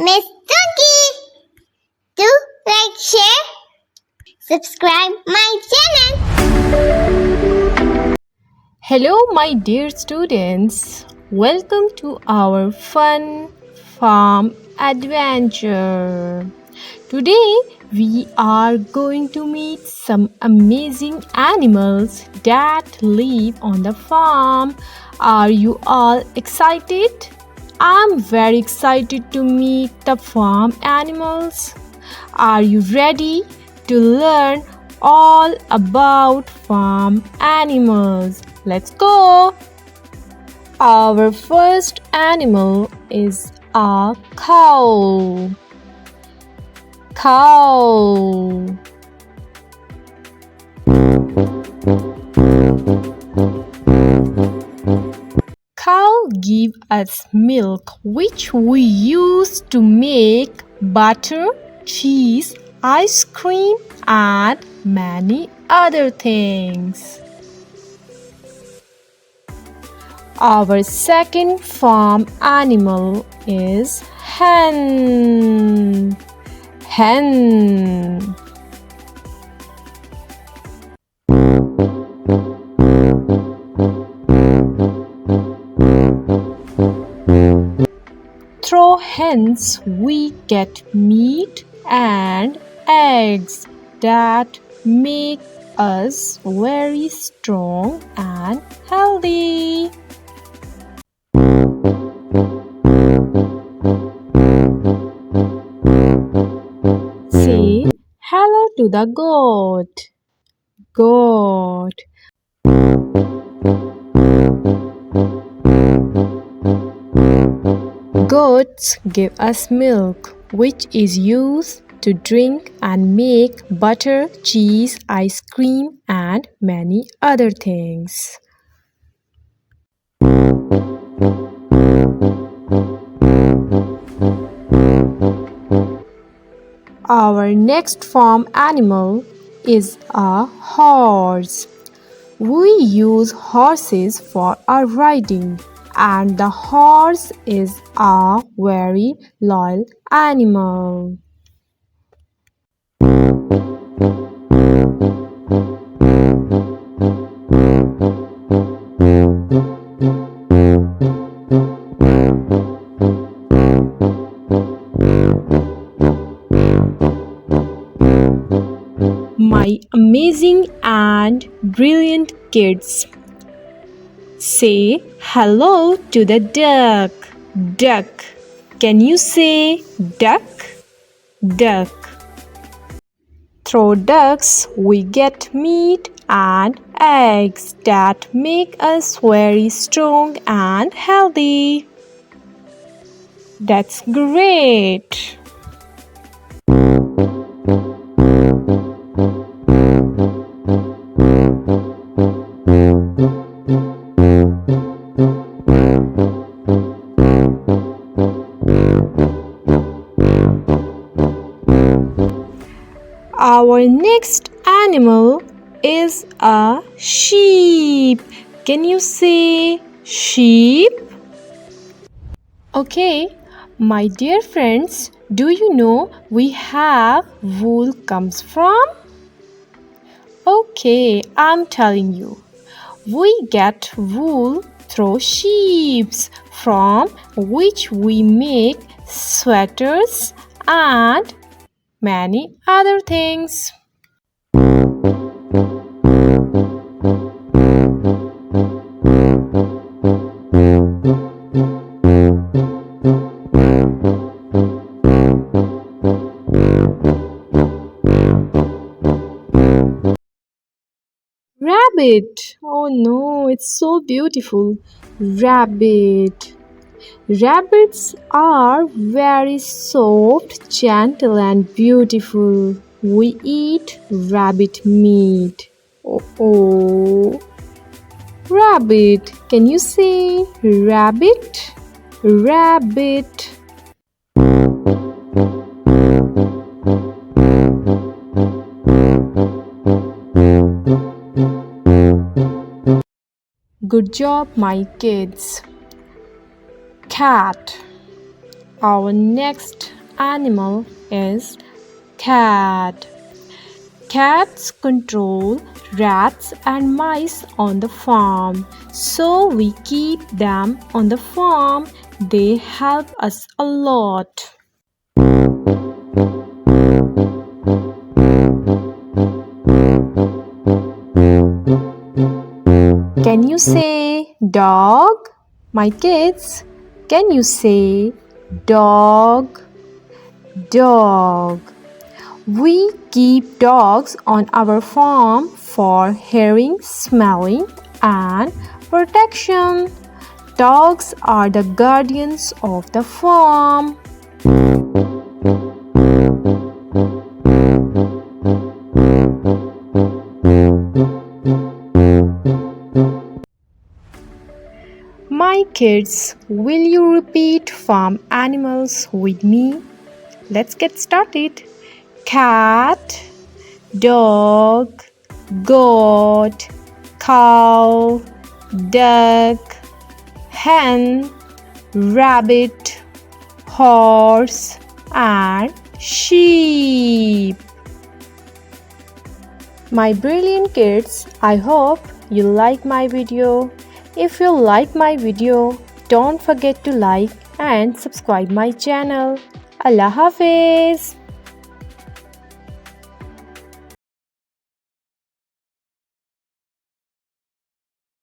Miss Tunki. Do like, share, subscribe my channel. Hello, my dear students. Welcome to our fun farm adventure. Today, we are going to meet some amazing animals that live on the farm. Are you all excited? I'm very excited to meet the farm animals. Are you ready to learn all about farm animals? Let's go! Our first animal is a cow. Cow. Cow give us milk which we use to make butter, cheese, ice cream and many other things. Our second farm animal is hen. Hen. Through hens we get meat and eggs that make us very strong and healthy. Say hello to the goat. Goat. Goats give us milk, which is used to drink and make butter, cheese, ice cream, and many other things. Our next farm animal is a horse. We use horses for our riding, and the horse is a very loyal animal. My amazing and brilliant kids, say hello to the duck. Duck. Can you say duck? Duck. Through ducks we get meat and eggs that make us very strong and healthy. That's great. Our next animal is a sheep. Can you say sheep? Okay, my dear friends, do you know we have wool comes from? Okay, I'm telling you. We get wool through sheep, from which we make sweaters and many other things. Rabbit. Oh no, it's so beautiful. Rabbit. Rabbits are very soft, gentle, and beautiful. We eat rabbit meat. Oh. Rabbit. Can you say rabbit? Rabbit. Good job, my kids. Cat. Our next animal is cat. Cats control rats and mice on the farm, so we keep them on the farm. They help us a lot. Can you say dog? My kids, can you say dog? Dog. We keep dogs on our farm for hearing, smelling, and protection. Dogs are the guardians of the farm. My kids, will you repeat farm animals with me? Let's get started. Cat, dog, goat, cow, duck, hen, rabbit, horse, and sheep. My brilliant kids, I hope you like my video. If you like my video, don't forget to like and subscribe my channel. Allah Hafiz.